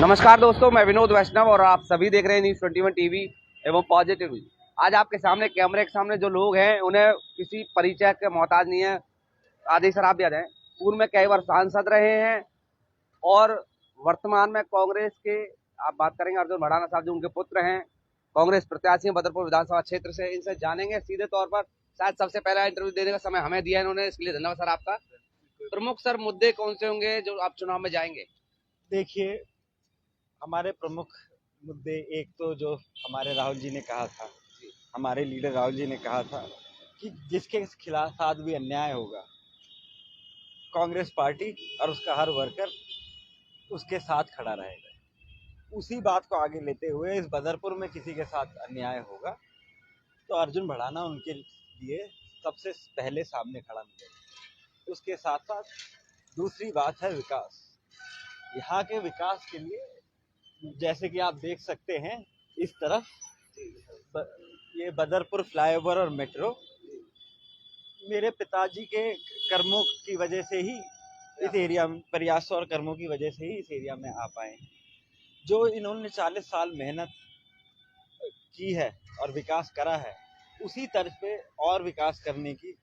नमस्कार दोस्तों, मैं विनोद वैष्णव और आप सभी देख रहे हैं न्यूज़ 21 टीवी एवं पॉजिटिव। आज आपके सामने कैमरे के सामने जो लोग हैं उन्हें किसी परिचय के मोहताज नहीं है। आदि सर आप याद हैं, पूर्व में कई बार सांसद रहे हैं और वर्तमान में कांग्रेस के आप बात करेंगे अर्जुन भड़ाना साहब जो उनके पुत्र हैं, कांग्रेस प्रत्याशी हैं बदरपुर विधानसभा क्षेत्र से। इनसे जानेंगे सीधे तौर पर। शायद सबसे पहला इंटरव्यू देने का समय हमें दिया इन्होंने, इसके लिए धन्यवाद सर आपका। प्रमुख सर मुद्दे कौन से होंगे जो आप चुनाव में जाएंगे? देखिए, हमारे प्रमुख मुद्दे एक तो जो हमारे राहुल जी ने कहा था, हमारे लीडर राहुल जी ने कहा था कि जिसके खिलाफ साथ भी अन्याय होगा, कांग्रेस पार्टी और उसका हर वर्कर उसके साथ खड़ा रहेगा। उसी बात को आगे लेते हुए इस बदरपुर में किसी के साथ अन्याय होगा तो अर्जुन भड़ाना उनके लिए सबसे पहले सामने खड़ा मिलेगा। उसके साथ साथ दूसरी बात है विकास। यहाँ के विकास के लिए जैसे कि आप देख सकते हैं इस तरफ ये बदरपुर फ्लाईओवर और मेट्रो मेरे पिताजी के कर्मों की वजह से ही इस एरिया में, प्रयासों और कर्मों की वजह से ही इस एरिया में आ पाए। जो इन्होंने 40 साल मेहनत की है और विकास करा है, उसी तर्ज पे और विकास करने की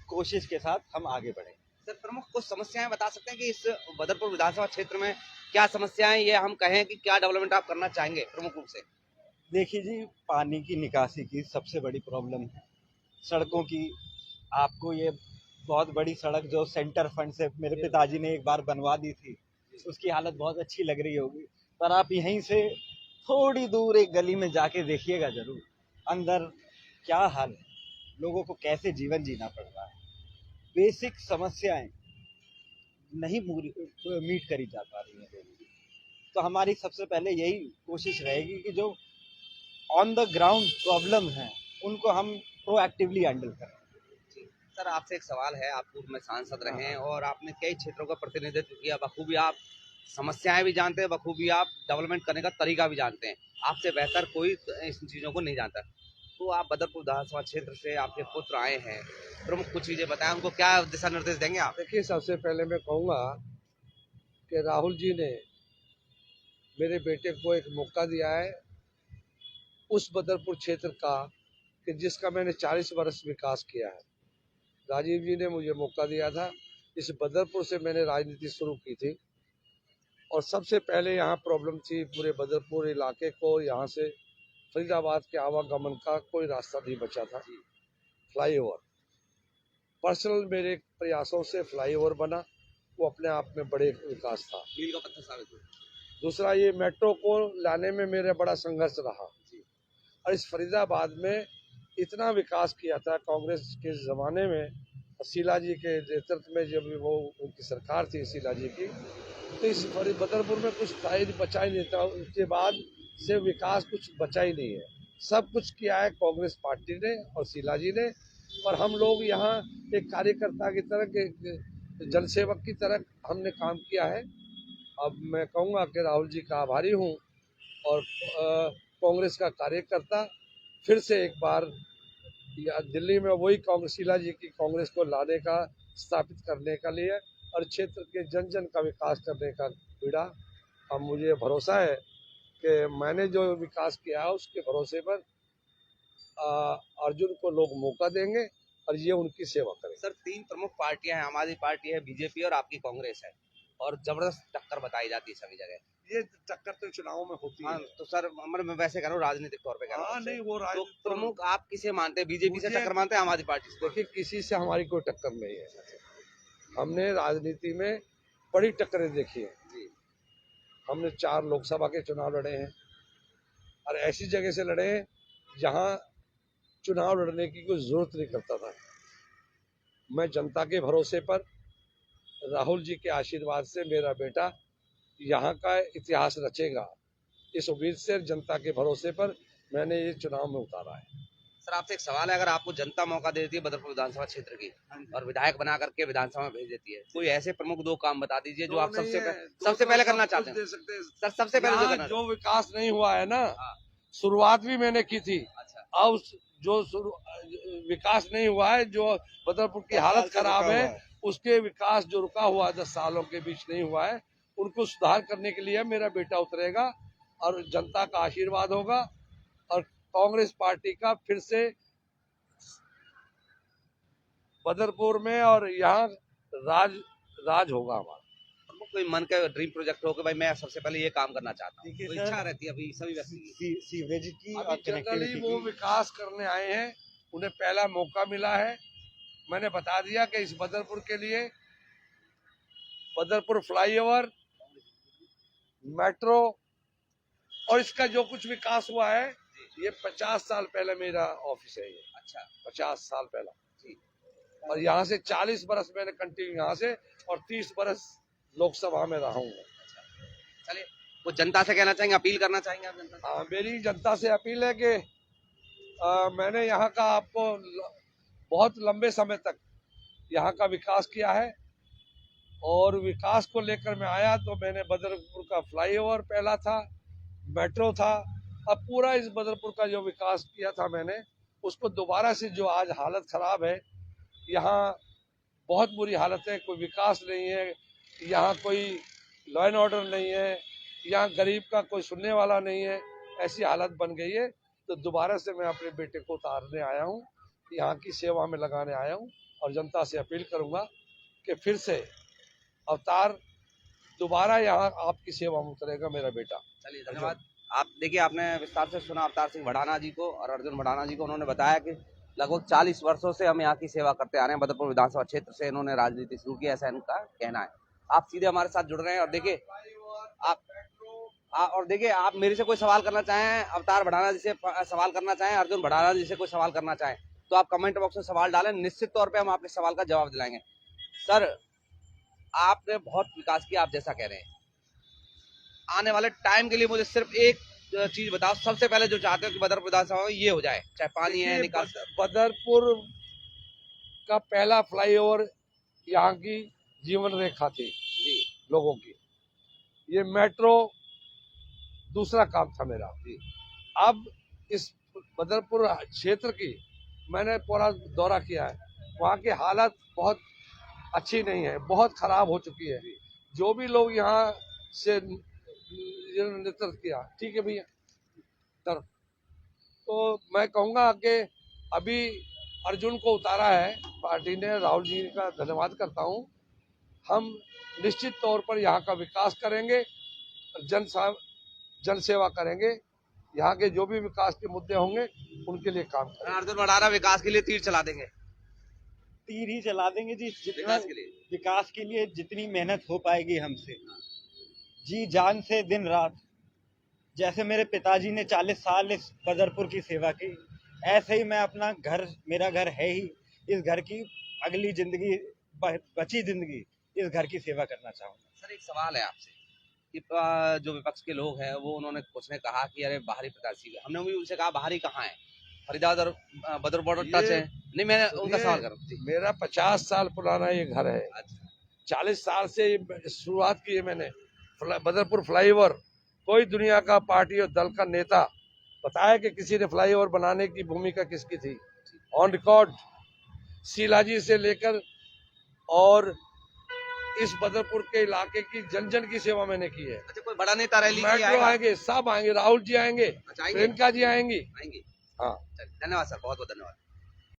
कोशिश के साथ हम आगे बढ़े। सर, प्रमुख कुछ समस्याएं बता सकते हैं कि इस बदरपुर विधानसभा क्षेत्र में क्या समस्याएं, ये हम कहें कि क्या डेवलपमेंट आप करना चाहेंगे प्रमुख रूप से? देखिए जी, पानी की निकासी की सबसे बड़ी प्रॉब्लम है। सड़कों की, आपको ये बहुत बड़ी सड़क जो सेंटर फंड से मेरे पिताजी ने एक बार बनवा दी थी, उसकी हालत बहुत अच्छी लग रही होगी, पर आप यहीं से थोड़ी दूर एक गली में जाके देखिएगा जरूर अंदर क्या हाल है, लोगों को कैसे जीवन जीना पड़ रहा है। बेसिक समस्याएं नहीं मीट करी जा पा रही हैं लोगों की। तो हमारी सबसे पहले यही कोशिश रहेगी कि जो ऑन द ग्राउंड प्रॉब्लम है उनको हम प्रोएक्टिवली हैंडल करें। सर, आपसे एक सवाल है, आप पूर्व में सांसद रहे हैं और आपने कई क्षेत्रों का प्रतिनिधित्व किया, बखूबी आप समस्याएं भी जानते हैं, बखूबी आप डेवलपमेंट करने का तरीका भी जानते हैं। आपसे बेहतर कोई इन चीज़ों को नहीं जानता। तो आप बदरपुर विधानसभा क्षेत्र से आपके पुत्र आए हैं, प्रमुख कुछ चीज़ें बताएं, उनको क्या दिशा निर्देश देंगे आप? देखिए, सबसे पहले मैं कहूँगा कि राहुल जी ने मेरे बेटे को एक मौका दिया है उस बदरपुर क्षेत्र का कि जिसका मैंने 40 वर्ष विकास किया है। राजीव जी ने मुझे मौका दिया था, इस बदरपुर से मैंने राजनीति शुरू की थी और सबसे पहले यहाँ प्रॉब्लम थी पूरे बदरपुर इलाके को, यहाँ से फरीदाबाद के आवागमन का कोई रास्ता नहीं बचा था। फ्लाईओवर पर्सनल मेरे प्रयासों से फ्लाईओवर बना, वो अपने आप में बड़े विकास था। मील का पत्थर साबित हुआ। दूसरा, ये मेट्रो को लाने में मेरा बड़ा संघर्ष रहा और इस फरीदाबाद में इतना विकास किया था कांग्रेस के ज़माने में, शीला जी के नेतृत्व में, जब वो उनकी सरकार थी शीला जी की, तो इस बदरपुर में कुछ बचा ही नहीं था। उसके बाद से विकास कुछ बचा ही नहीं है। सब कुछ किया है कांग्रेस पार्टी ने और शीला जी ने, और हम लोग यहाँ एक कार्यकर्ता की तरह के जनसेवक की तरह हमने काम किया है। अब मैं कहूँगा कि राहुल जी का आभारी हूँ और कांग्रेस का कार्यकर्ता फिर से एक बार दिल्ली में वही कांग्रेस, शीला जी की कांग्रेस को लाने का, स्थापित करने का लिए और क्षेत्र के जन जन का विकास करने का बीड़ा। अब मुझे भरोसा है कि मैंने जो विकास किया है उसके भरोसे पर अर्जुन को लोग मौका देंगे और ये उनकी सेवा करें। सर, तीन प्रमुख पार्टियां हैं, आम आदमी पार्टी है, बीजेपी और आपकी कांग्रेस है, और जबरदस्त टक्कर बताई जाती है सभी जगह। ये टक्कर तो चुनाव में होती है। तो सर, मैं वैसे कह रहा हूँ राजनीतिक तौर पे कह रहा हूँ। नहीं, वो तो प्रमुख आप किसे मानते हैं, बीजेपी से टक्कर मानते हैं, आम आदमी पार्टी से? देखिए, किसी से हमारी कोई टक्कर नहीं है। हमने राजनीति में बड़ी टक्करें देखी है। हमने 4 लोकसभा के चुनाव लड़े हैं और ऐसी जगह से लड़े हैं जहां चुनाव लड़ने की कोई जरूरत नहीं करता था। मैं जनता के भरोसे पर, राहुल जी के आशीर्वाद से मेरा बेटा यहाँ का इतिहास रचेगा, इस उम्मीद से जनता के भरोसे पर मैंने ये चुनाव में उतारा है। सर, आपसे एक सवाल है, अगर आपको जनता मौका देती है बदरपुर विधानसभा क्षेत्र की और विधायक बना करके विधानसभा में भेज देती है, कोई ऐसे प्रमुख 2 काम बता दीजिए जो आप सबसे पहले करना चाहते हैं? सर, सबसे पहले जो विकास नहीं हुआ है ना, शुरुआत भी मैंने की थी। अब जो विकास नहीं हुआ है, जो बदरपुर की हालत खराब है, उसके विकास जो रुका हुआ 10 सालों के बीच नहीं हुआ है, उनको सुधार करने के लिए मेरा बेटा उतरेगा और जनता का आशीर्वाद होगा और कांग्रेस पार्टी का फिर से बदरपुर में और यहाँ राज होगा हमारा। कोई मन का ड्रीम प्रोजेक्ट हो कि भाई मैं सबसे पहले ये काम करना चाहता हूँ, देखिए कोई सर, इच्छा रहती है अभी सभी व्यक्ति की। सीवरेज की और अभी जनरली कनेक्टिविटी वो की। विकास करने आए हैं, उन्हें पहला मौका मिला है। मैंने बता दिया कि इस बदरपुर के लिए बदरपुर फ्लाईओवर, मेट्रो और इसका जो कुछ विकास हुआ है, ये 50 साल पहले मेरा ऑफिस है ये। अच्छा, 50 साल पहला जी। और यहाँ से 40 बरस मैंने कंटिन्यू यहाँ से और 30 बरस लोकसभा में रहा हूँ। चलिए, वो जनता से कहना चाहेंगे, अपील करना चाहेंगे आप जनता से? हाँ, मेरी जनता से अपील है कि मैंने यहाँ का आपको बहुत लंबे समय तक यहाँ का विकास किया है और विकास को लेकर मैं आया तो मैंने बदरपुर का फ्लाईओवर पहला था, मेट्रो था, अब पूरा इस बदरपुर का जो विकास किया था मैंने उसको दोबारा से, जो आज हालत खराब है, यहाँ बहुत बुरी हालत है, कोई विकास नहीं है, यहाँ कोई लॉ एंड ऑर्डर नहीं है, यहाँ गरीब का कोई सुनने वाला नहीं है, ऐसी हालत बन गई है। तो दोबारा से मैं अपने बेटे को उतारने आया हूँ, यहाँ की सेवा में लगाने आया हूँ और जनता से अपील करूँगा कि फिर से अवतार दोबारा यहाँ आपकी सेवा में उतरेगा मेरा बेटा। चलिए, धन्यवाद। आप देखिए, आपने विस्तार से सुना अवतार सिंह भड़ाना जी को और अर्जुन भड़ाना जी को। उन्होंने बताया कि लगभग 40 वर्षों से हम यहाँ की सेवा करते आ रहे हैं। बदरपुर विधानसभा क्षेत्र से इन्होंने राजनीति शुरू की, ऐसा इनका कहना है। आप सीधे हमारे साथ जुड़ रहे हैं और देखिए आप मेरे से कोई सवाल करना चाहें, अवतार भड़ाना जी से सवाल करना चाहें, अर्जुन भड़ाना जी से कोई सवाल करना चाहें तो आप कमेंट बॉक्स में सवाल डालें, निश्चित तौर पे हम आपके सवाल का जवाब दिलाएंगे। सर, आपने बहुत विकास किया, आप जैसा कह रहे हैं। आने वाले टाइम के लिए मुझे सिर्फ एक चीज बताओ, सबसे पहले जो चाहते हो कि बदरपुर विधानसभा में ये हो जाए, चाहे पानी है, निकास। बदरपुर का पहला फ्लाईओवर यहाँ की जीवन रेखा थी जी, लोगों की, ये मेट्रो दूसरा काम था मेरा। अब इस बदरपुर क्षेत्र की मैंने पूरा दौरा किया है, वहाँ की हालत बहुत अच्छी नहीं है, बहुत खराब हो चुकी है। जो भी लोग यहाँ से नेतृत्व किया, ठीक है भैया सर, तो मैं कहूँगा कि अभी अर्जुन को उतारा है पार्टी ने, राहुल जी का धन्यवाद करता हूँ। हम निश्चित तौर पर यहाँ का विकास करेंगे, जन सेवा करेंगे, यहाँ के जो भी विकास के मुद्दे होंगे उनके लिए काम करेंगे। अर्जुन भड़ाना विकास के लिए तीर चला देंगे, तीर ही चला देंगे जी, विकास के लिए जितनी मेहनत हो पाएगी हमसे, जी जान से दिन रात। जैसे मेरे पिताजी ने 40 साल इस बदरपुर की सेवा की, ऐसे ही मैं अपना घर, मेरा घर है ही, इस घर की अगली जिंदगी, बची जिंदगी इस घर की सेवा करना चाहूँगा। सर, एक सवाल है आपसे कि जो विपक्ष के लोग हैं वो उन्होंने कुछ ने कहा कि अरे बाहरी प्रत्याशी, हमने भी उनसे कहा बाहरी कहाँ है, फरीदाबाद और बदर बॉर्डर टच है। नहीं, मैंने उनका सवाल कर रहा हूँ। मेरा 50 साल पुराना ये घर है। अच्छा, 40 साल से शुरुआत की है मैंने। बदरपुर फ्लाईओवर, कोई दुनिया का पार्टी और दल का नेता बताया कि किसी ने फ्लाईओवर बनाने की भूमिका किसकी थी? ऑन रिकॉर्ड शीला जी से लेकर और इस बदरपुर के इलाके की जन जन की सेवा मैंने की है। अच्छा, कोई बड़ा नेता रैली मेट्रो आएंगे, सब आएंगे, राहुल जी आएंगे, अच्छा, प्रियंका जी आएंगी। आएंगे। हाँ, धन्यवाद सर, बहुत बहुत धन्यवाद।